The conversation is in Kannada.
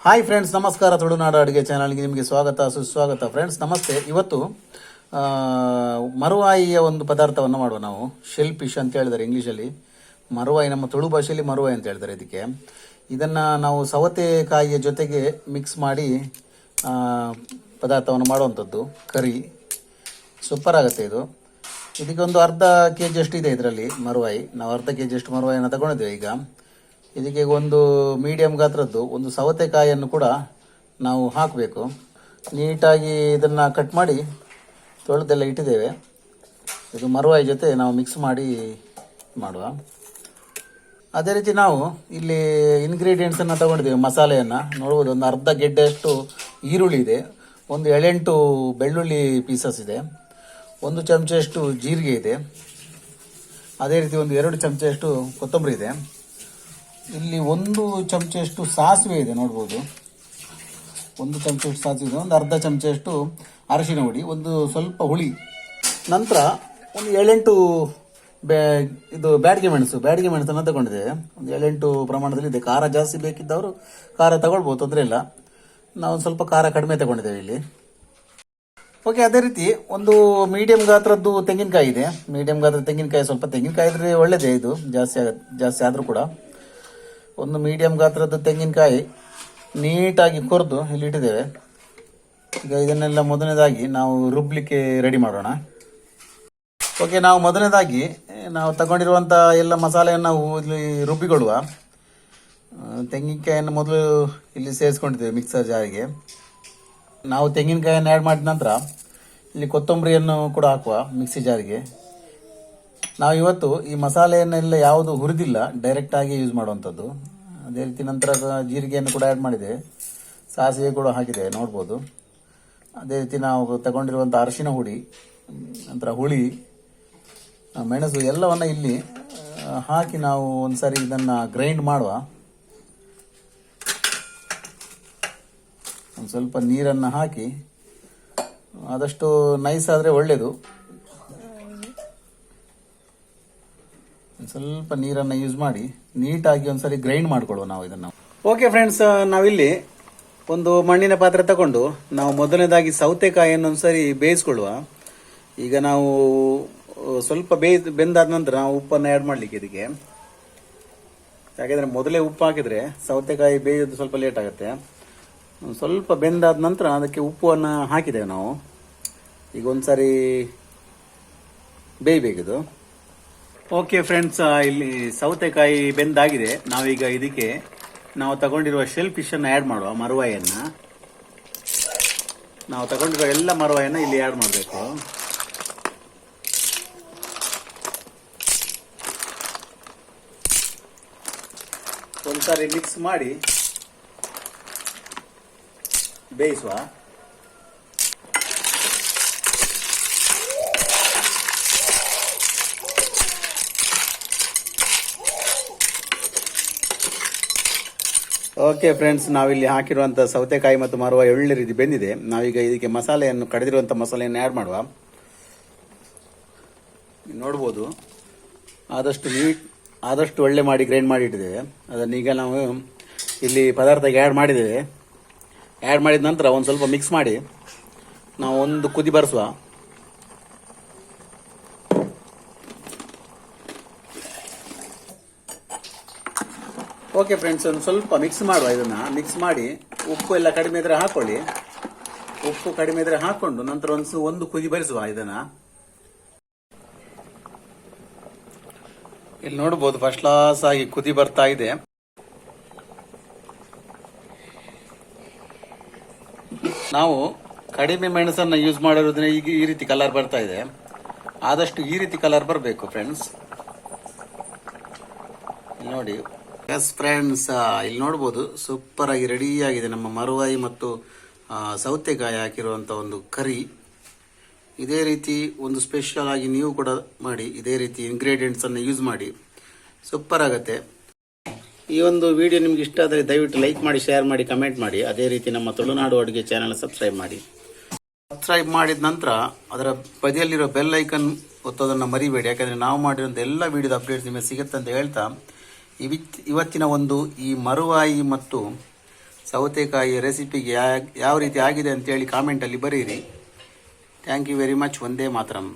ಹಾಯ್ ಫ್ರೆಂಡ್ಸ್, ನಮಸ್ಕಾರ. ತುಳುನಾಡು ಅಡುಗೆ ಚಾನಲ್ಗೆ ನಿಮಗೆ ಸ್ವಾಗತ, ಸುಸ್ವಾಗತ. ಫ್ರೆಂಡ್ಸ್ ನಮಸ್ತೆ. ಇವತ್ತು ಮರುವಾಯಿಯ ಒಂದು ಪದಾರ್ಥವನ್ನು ಮಾಡುವ. ನಾವು ಶೆಲ್ ಫಿಶ್ ಅಂತ ಹೇಳಿದ್ದಾರೆ ಇಂಗ್ಲೀಷಲ್ಲಿ. ಮರುವಾಯಿ ನಮ್ಮ ತುಳು ಭಾಷೆಯಲ್ಲಿ ಮರುವಾಯಿ ಅಂತ ಹೇಳ್ತಾರೆ ಇದಕ್ಕೆ. ಇದನ್ನು ನಾವು ಸೌತೆಕಾಯಿಯ ಜೊತೆಗೆ ಮಿಕ್ಸ್ ಮಾಡಿ ಪದಾರ್ಥವನ್ನು ಮಾಡುವಂಥದ್ದು. ಕರಿ ಸೂಪರ್ ಆಗುತ್ತೆ ಇದು. ಇದಕ್ಕೆ ಒಂದು ಅರ್ಧ ಕೆ ಜಿ ಅಷ್ಟು ಇದೆ ಇದರಲ್ಲಿ ಮರುವಾಯಿ. ನಾವು ಅರ್ಧ ಕೆ ಜಿ ಅಷ್ಟು ಮರುವಾಯಿಯನ್ನು ತಗೊಂಡಿದ್ದೇವೆ. ಈಗ ಇದಕ್ಕೆ ಒಂದು ಮೀಡಿಯಂ ಗಾತ್ರದ್ದು ಒಂದು ಸೌತೆಕಾಯಿಯನ್ನು ಕೂಡ ನಾವು ಹಾಕಬೇಕು. ನೀಟಾಗಿ ಇದನ್ನು ಕಟ್ ಮಾಡಿ ತೊಳೆದೆಲ್ಲ ಇಟ್ಟಿದ್ದೇವೆ. ಇದು ಮರುವಾಯಿ ಜೊತೆ ನಾವು ಮಿಕ್ಸ್ ಮಾಡಿ ಮಾಡುವ. ಅದೇ ರೀತಿ ನಾವು ಇಲ್ಲಿ ಇಂಗ್ರೀಡಿಯೆಂಟ್ಸನ್ನು ತಗೊಂಡಿದ್ದೇವೆ. ಮಸಾಲೆಯನ್ನು ನೋಡ್ಬೋದು. ಒಂದು ಅರ್ಧ ಗೆಡ್ಡೆಯಷ್ಟು ಈರುಳ್ಳಿ ಇದೆ, ಒಂದು 7-8 ಬೆಳ್ಳುಳ್ಳಿ ಪೀಸಸ್ ಇದೆ, 1 ಚಮಚದಷ್ಟು ಜೀರಿಗೆ ಇದೆ, ಅದೇ ರೀತಿ ಒಂದು 2 ಚಮಚದಷ್ಟು ಕೊತ್ತಂಬರಿ ಇದೆ. ಇಲ್ಲಿ 1 ಚಮಚದಷ್ಟು ಸಾಸಿವೆ ಇದೆ ನೋಡ್ಬೋದು. 1 ಚಮಚದಷ್ಟು ಸಾಸಿವೆ ಇದೆ, ಒಂದು ಅರ್ಧ ಚಮಚದಷ್ಟು ಅರಶಿನ ಹುಡಿ, ಒಂದು ಸ್ವಲ್ಪ ಹುಳಿ, ನಂತರ ಒಂದು 7-8 ಇದು ಬ್ಯಾಡಿಗೆ ಮೆಣಸನ್ನು ತಗೊಂಡಿದ್ದೇವೆ. ಒಂದು 7-8 ಪ್ರಮಾಣದಲ್ಲಿ ಇದೆ. ಖಾರ ಜಾಸ್ತಿ ಬೇಕಿದ್ದವರು ಖಾರ ತಗೊಳ್ಬೋದು, ತೊಂದರೆ ಇಲ್ಲ. ನಾವು ಸ್ವಲ್ಪ ಖಾರ ಕಡಿಮೆ ತಗೊಂಡಿದ್ದೇವೆ ಇಲ್ಲಿ. ಓಕೆ, ಅದೇ ರೀತಿ ಒಂದು ಮೀಡಿಯಂ ಗಾತ್ರದ್ದು ತೆಂಗಿನಕಾಯಿ ಇದೆ. ಮೀಡಿಯಂ ಗಾತ್ರದ ತೆಂಗಿನಕಾಯಿ, ಸ್ವಲ್ಪ ತೆಂಗಿನಕಾಯಿ ಇದ್ರೆ ಒಳ್ಳೇದೇ. ಇದು ಜಾಸ್ತಿ ಆದರೂ ಕೂಡ ಒಂದು ಮೀಡಿಯಂ ಗಾತ್ರದ ತೆಂಗಿನಕಾಯಿ ನೀಟಾಗಿ ಕೊರೆದು ಇಲ್ಲಿ ಇಟ್ಟಿದ್ದೇವೆ. ಈಗ ಇದನ್ನೆಲ್ಲ ಮೊದಲನೇದಾಗಿ ನಾವು ರುಬ್ಲಿಕ್ಕೆ ರೆಡಿ ಮಾಡೋಣ. ಓಕೆ, ನಾವು ಮೊದಲನೇದಾಗಿ ನಾವು ತಗೊಂಡಿರುವಂಥ ಎಲ್ಲ ಮಸಾಲೆಯನ್ನು ನಾವು ಇಲ್ಲಿ ರುಬ್ಬಿಕೊಳ್ಳುವ. ತೆಂಗಿನಕಾಯಿಯನ್ನು ಮೊದಲು ಇಲ್ಲಿ ಸೇರಿಸ್ಕೊಂಡಿದ್ದೇವೆ ಮಿಕ್ಸರ್ ಜಾರಿಗೆ. ನಾವು ತೆಂಗಿನಕಾಯಿಯನ್ನು ಆ್ಯಡ್ ಮಾಡಿದ ನಂತರ ಇಲ್ಲಿ ಕೊತ್ತಂಬರಿಯನ್ನು ಕೂಡ ಹಾಕುವ ಮಿಕ್ಸಿ ಜಾರಿಗೆ. ನಾವು ಇವತ್ತು ಈ ಮಸಾಲೆಯನ್ನೆಲ್ಲ ಯಾವುದು ಹುರಿದಿಲ್ಲ, ಡೈರೆಕ್ಟಾಗಿ ಯೂಸ್ ಮಾಡುವಂಥದ್ದು. ಅದೇ ರೀತಿ ನಂತರ ಜೀರಿಗೆಯನ್ನು ಕೂಡ ಆ್ಯಡ್ ಮಾಡಿದೆ, ಸಾಸಿವೆ ಕೂಡ ಹಾಕಿದೆ ನೋಡ್ಬೋದು. ಅದೇ ರೀತಿ ನಾವು ತಗೊಂಡಿರುವಂಥ ಅರಿಶಿನ ಹುಡಿ, ನಂತರ ಹುಳಿ, ಮೆಣಸು ಎಲ್ಲವನ್ನು ಇಲ್ಲಿ ಹಾಕಿ ನಾವು ಒಂದು ಸಾರಿ ಇದನ್ನು ಗ್ರೈಂಡ್ ಮಾಡುವ. ಒಂದು ಸ್ವಲ್ಪ ನೀರನ್ನು ಹಾಕಿ, ಆದಷ್ಟು ನೈಸ್ ಆದರೆ ಒಳ್ಳೆಯದು. ಸ್ವಲ್ಪ ನೀರನ್ನು ಯೂಸ್ ಮಾಡಿ ನೀಟಾಗಿ ಒಂದ್ಸರಿ ಗ್ರೈಂಡ್ ಮಾಡ್ಕೊಳ್ಳುವ ನಾವು ಇದನ್ನು. ಓಕೆ ಫ್ರೆಂಡ್ಸ್, ನಾವಿಲ್ಲಿ ಒಂದು ಮಣ್ಣಿನ ಪಾತ್ರೆ ತಗೊಂಡು ನಾವು ಮೊದಲನೇದಾಗಿ ಸೌತೆಕಾಯಿಯನ್ನು ಒಂದ್ಸರಿ ಬೇಯಿಸ್ಕೊಳ್ಳುವ. ಈಗ ನಾವು ಸ್ವಲ್ಪ ಬೆಂದಾದ ನಂತರ ನಾವು ಉಪ್ಪನ್ನು ಆ್ಯಡ್ ಮಾಡಲಿಕ್ಕೆ ಇದಕ್ಕೆ. ಯಾಕೆಂದರೆ ಮೊದಲೇ ಉಪ್ಪು ಹಾಕಿದರೆ ಸೌತೆಕಾಯಿ ಬೇಯೋದು ಸ್ವಲ್ಪ ಲೇಟ್ ಆಗುತ್ತೆ. ಸ್ವಲ್ಪ ಬೆಂದಾದ ನಂತರ ಅದಕ್ಕೆ ಉಪ್ಪನ್ನು ಹಾಕಿದ್ದೇವೆ ನಾವು. ಈಗ ಒಂದ್ಸರಿ ಬೇಯಬೇಕಿದು. ಓಕೆ ಫ್ರೆಂಡ್ಸ್, ಇಲ್ಲಿ ಸೌತೆಕಾಯಿ ಬೆಂದಾಗಿದೆ. ನಾವೀಗ ಇದಕ್ಕೆ ನಾವು ತಗೊಂಡಿರುವ ಶೆಲ್ ಫಿಶ್ ಅನ್ನು ಆ್ಯಡ್ ಮಾಡುವ. ಮರುವಾಯಿಯನ್ನು ನಾವು ತಗೊಂಡಿರುವ ಎಲ್ಲ ಮರುವಾಯಿಯನ್ನು ಇಲ್ಲಿ ಆ್ಯಡ್ ಮಾಡಬೇಕು. ಒಂದ್ಸಾರಿ ಮಿಕ್ಸ್ ಮಾಡಿ ಬೇಯಿಸುವ. ಓಕೆ ಫ್ರೆಂಡ್ಸ್, ನಾವಿಲ್ಲಿ ಹಾಕಿರುವಂಥ ಸೌತೆಕಾಯಿ ಮತ್ತು ಮರುವಾಯಿ ಒಳ್ಳೆ ರೀತಿ ಬೆಂದಿದೆ. ನಾವೀಗ ಇದಕ್ಕೆ ಮಸಾಲೆಯನ್ನು, ಕಡಿದಿರುವಂಥ ಮಸಾಲೆಯನ್ನು ಆ್ಯಡ್ ಮಾಡುವ. ನೋಡ್ಬೋದು, ಆದಷ್ಟು ಒಳ್ಳೆ ಮಾಡಿ ಗ್ರೈಂಡ್ ಮಾಡಿ ಇಟ್ಟಿದ್ದೇವೆ. ಅದನ್ನೀಗ ನಾವು ಇಲ್ಲಿ ಪದಾರ್ಥಕ್ಕೆ ಆ್ಯಡ್ ಮಾಡಿದ್ದೇವೆ. ಆ್ಯಡ್ ಮಾಡಿದ ನಂತರ ಒಂದು ಸ್ವಲ್ಪ ಮಿಕ್ಸ್ ಮಾಡಿ ನಾವು ಒಂದು ಕುದಿ ಬರಿಸುವ. ಓಕೆ ಫ್ರೆಂಡ್ಸ್, ಒಂದು ಸ್ವಲ್ಪ ಮಿಕ್ಸ್ ಮಾಡುವ. ಇದನ್ನು ಮಿಕ್ಸ್ ಮಾಡಿ ಉಪ್ಪು ಎಲ್ಲ ಕಡಿಮೆ ಇದ್ರೆ ಹಾಕೊಳ್ಳಿ. ಉಪ್ಪು ಕಡಿಮೆ ಇದ್ರೆ ಹಾಕೊಂಡು ನಂತರ ಒಂದು ಕುದಿ ಬರಿಸುವ ಇದನ್ನು. ಇಲ್ಲಿ ನೋಡ್ಬೋದು, ಫಸ್ಟ್ ಕ್ಲಾಸ್ ಆಗಿ ಕುದಿ ಬರ್ತಾ ಇದೆ. ನಾವು ಕಡಿಮೆ ಮೆಣಸನ್ನು ಯೂಸ್ ಮಾಡಿರೋದ್ರಿಂದ ಈಗ ಈ ರೀತಿ ಕಲರ್ ಬರ್ತಾ ಇದೆ. ಆದಷ್ಟು ಈ ರೀತಿ ಕಲರ್ ಬರಬೇಕು ಫ್ರೆಂಡ್ಸ್. ನೋಡಿ. ಎಸ್ ಫ್ರೆಂಡ್ಸ್, ಇಲ್ಲಿ ನೋಡ್ಬೋದು, ಸೂಪರ್ ಆಗಿ ರೆಡಿ ಆಗಿದೆ ನಮ್ಮ ಮರುವಾಯಿ ಮತ್ತು ಸೌತೆಕಾಯಿ ಹಾಕಿರುವಂಥ ಒಂದು ಕರಿ. ಇದೇ ರೀತಿ ಒಂದು ಸ್ಪೆಷಲ್ ಆಗಿ ನೀವು ಕೂಡ ಮಾಡಿ. ಇದೇ ರೀತಿ ಇಂಗ್ರೀಡಿಯೆಂಟ್ಸನ್ನು ಯೂಸ್ ಮಾಡಿ, ಸೂಪರ್ ಆಗುತ್ತೆ. ಈ ಒಂದು ವಿಡಿಯೋ ನಿಮ್ಗೆ ಇಷ್ಟ ಆದರೆ ದಯವಿಟ್ಟು ಲೈಕ್ ಮಾಡಿ, ಶೇರ್ ಮಾಡಿ, ಕಮೆಂಟ್ ಮಾಡಿ. ಅದೇ ರೀತಿ ನಮ್ಮ ತುಳುನಾಡು ಅಡುಗೆ ಚಾನಲ್ ಸಬ್ಸ್ಕ್ರೈಬ್ ಮಾಡಿ. ಸಬ್ಸ್ಕ್ರೈಬ್ ಮಾಡಿದ ನಂತರ ಅದರ ಬದಿಯಲ್ಲಿರೋ ಬೆಲ್ ಐಕನ್ ಒತ್ತೋದನ್ನು ಮರಿಬೇಡಿ. ಯಾಕಂದರೆ ನಾವು ಮಾಡಿರೋಂಥ ಎಲ್ಲ ವಿಡಿಯೋದ ಅಪ್ಡೇಟ್ಸ್ ನಿಮಗೆ ಸಿಗುತ್ತೆ ಅಂತ ಹೇಳ್ತಾ, ಇವತ್ತಿನ ಒಂದು ಈ ಮರುವಾಯಿ ಮತ್ತು ಸೌತೆಕಾಯಿ ರೆಸಿಪಿಗೆ ಯಾವ ರೀತಿ ಆಗಿದೆ ಅಂತೇಳಿ ಕಾಮೆಂಟಲ್ಲಿ ಬರೀರಿ. Thank you very much. Vande Mataram.